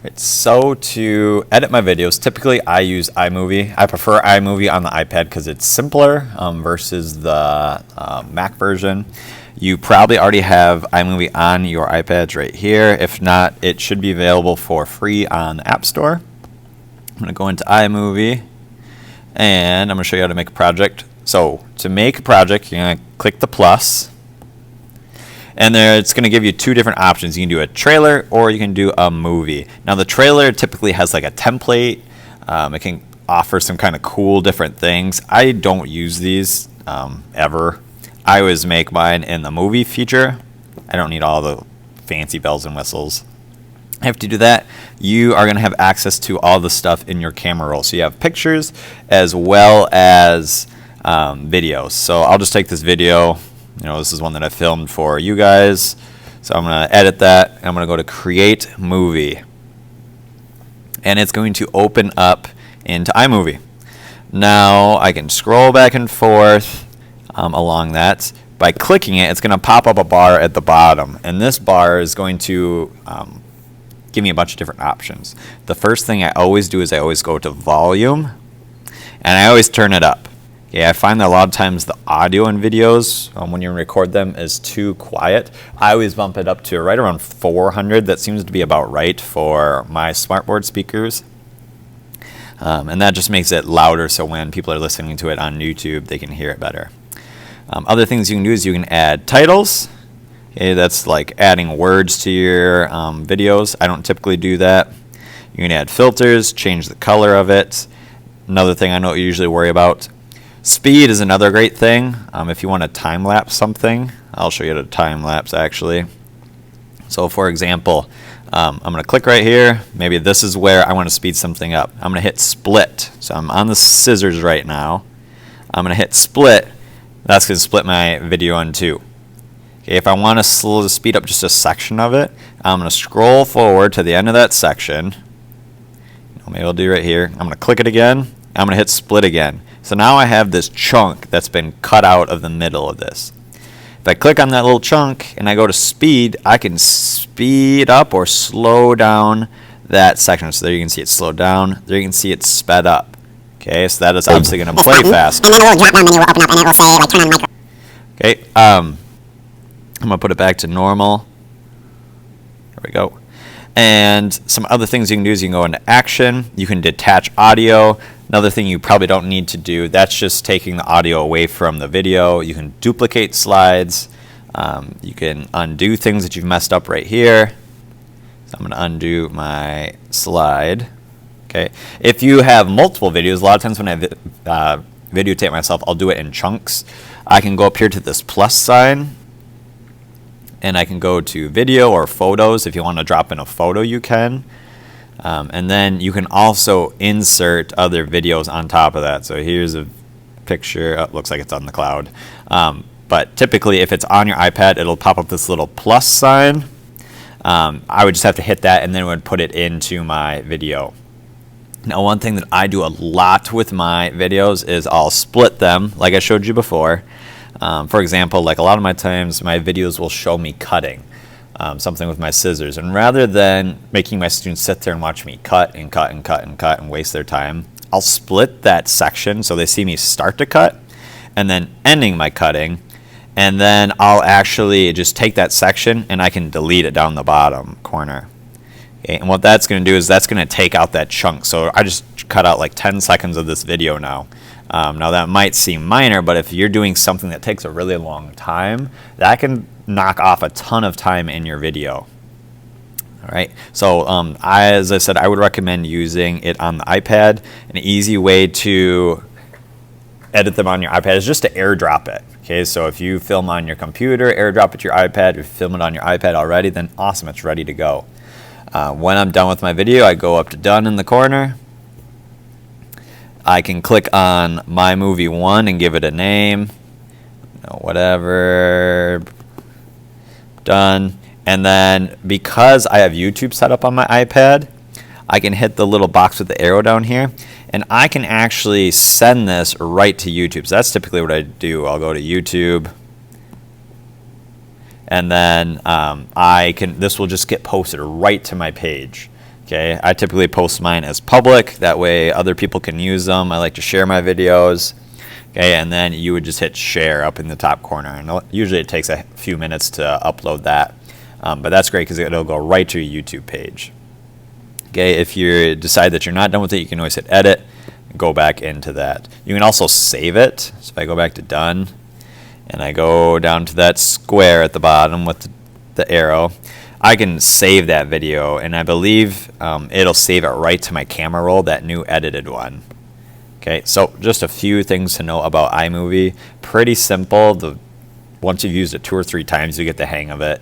Right, so to edit my videos, typically I use iMovie. I prefer iMovie on the iPad because it's simpler versus the Mac version. You probably already have iMovie on your iPads right here. If not, it should be available for free on the App Store. I'm going to go into iMovie and I'm going to show you how to make a project. So to make a project, you're going to click the plus. And there it's going to give you two different options. You can do a trailer or you can do a movie. Now the trailer typically has like a template. It can offer some kind of cool different things. I don't use these ever. I always make mine in the movie feature. I don't need all the fancy bells and whistles. After you do that, you are going to have access to all the stuff in your camera roll. So you have pictures as well as videos. So I'll just take this video. This is one that I filmed for you guys. So I'm going to edit that. And I'm going to go to Create Movie. And it's going to open up into iMovie. Now I can scroll back and forth along that. By clicking it, it's going to pop up a bar at the bottom. And this bar is going to give me a bunch of different options. The first thing I always do is I always go to Volume. And I always turn it up. Yeah, I find that a lot of times the audio in videos, when you record them, is too quiet. I always bump it up to right around 400. That seems to be about right for my smartboard speakers. And that just makes it louder, so when people are listening to it on YouTube, they can hear it better. Other things you can do is you can add titles. Okay, that's like adding words to your videos. I don't typically do that. You can add filters, change the color of it. Another thing I don't usually worry about. Speed is another great thing. If you want to time-lapse something, I'll show you how to time-lapse actually. So for example, I'm going to click right here. Maybe this is where I want to speed something up. I'm going to hit split. So I'm on the scissors right now. I'm going to hit split. That's going to split my video in two. Okay, if I want to speed up just a section of it, I'm going to scroll forward to the end of that section. Maybe I'll do right here. I'm going to click it again. I'm going to hit split again. So now I have this chunk that's been cut out of the middle of this. If I click on that little chunk and I go to speed, I can speed up or slow down that section. So there you can see it slowed down. There you can see it sped up. Okay, so that is obviously going to play fast. And then a little drop down menu will open up and it will say like turn on micro. Okay, I'm going to put it back to normal. There we go. And some other things you can do is you can go into action. You can detach audio. Another thing you probably don't need to do, that's just taking the audio away from the video. You can duplicate slides. You can undo things that you've messed up right here. So I'm going to undo my slide. Okay. If you have multiple videos, a lot of times when I videotape myself, I'll do it in chunks. I can go up here to this plus sign. And I can go to video or photos. If you want to drop in a photo, you can. And then you can also insert other videos on top of that. So here's a picture. Oh, looks like it's on the cloud. But typically, if it's on your iPad, it'll pop up this little plus sign. I would just have to hit that, and then it would put it into my video. Now, one thing that I do a lot with my videos is I'll split them, like I showed you before. For example, like a lot of my times, my videos will show me cutting something with my scissors. And rather than making my students sit there and watch me cut and cut and cut and cut and waste their time, I'll split that section so they see me start to cut and then ending my cutting. And then I'll actually just take that section and I can delete it down the bottom corner. Okay, and what that's going to do is that's going to take out that chunk. So I just cut out like 10 seconds of this video now. Now that might seem minor, but if you're doing something that takes a really long time, that can knock off a ton of time in your video. All right. So as I said, I would recommend using it on the iPad. An easy way to edit them on your iPad is just to airdrop it. Okay. So if you film on your computer, airdrop it to your iPad. If you film it on your iPad already, then awesome, it's ready to go. When I'm done with my video, I go up to done in the corner. I can click on My Movie 1 and give it a name, whatever, done. And then because I have YouTube set up on my iPad, I can hit the little box with the arrow down here, and I can actually send this right to YouTube. So that's typically what I do. I'll go to YouTube, and then this will just get posted right to my page. Okay, I typically post mine as public. That way other people can use them. I like to share my videos. Okay, and then you would just hit share up in the top corner. And usually it takes a few minutes to upload that. But that's great because it'll go right to your YouTube page. Okay, if you decide that you're not done with it, you can always hit edit and go back into that. You can also save it. So if I go back to done and I go down to that square at the bottom with the arrow, I can save that video, and I believe it'll save it right to my camera roll, that new edited one. Okay, so just a few things to know about iMovie. Pretty simple. Once you've used it 2 or 3 times, you get the hang of it.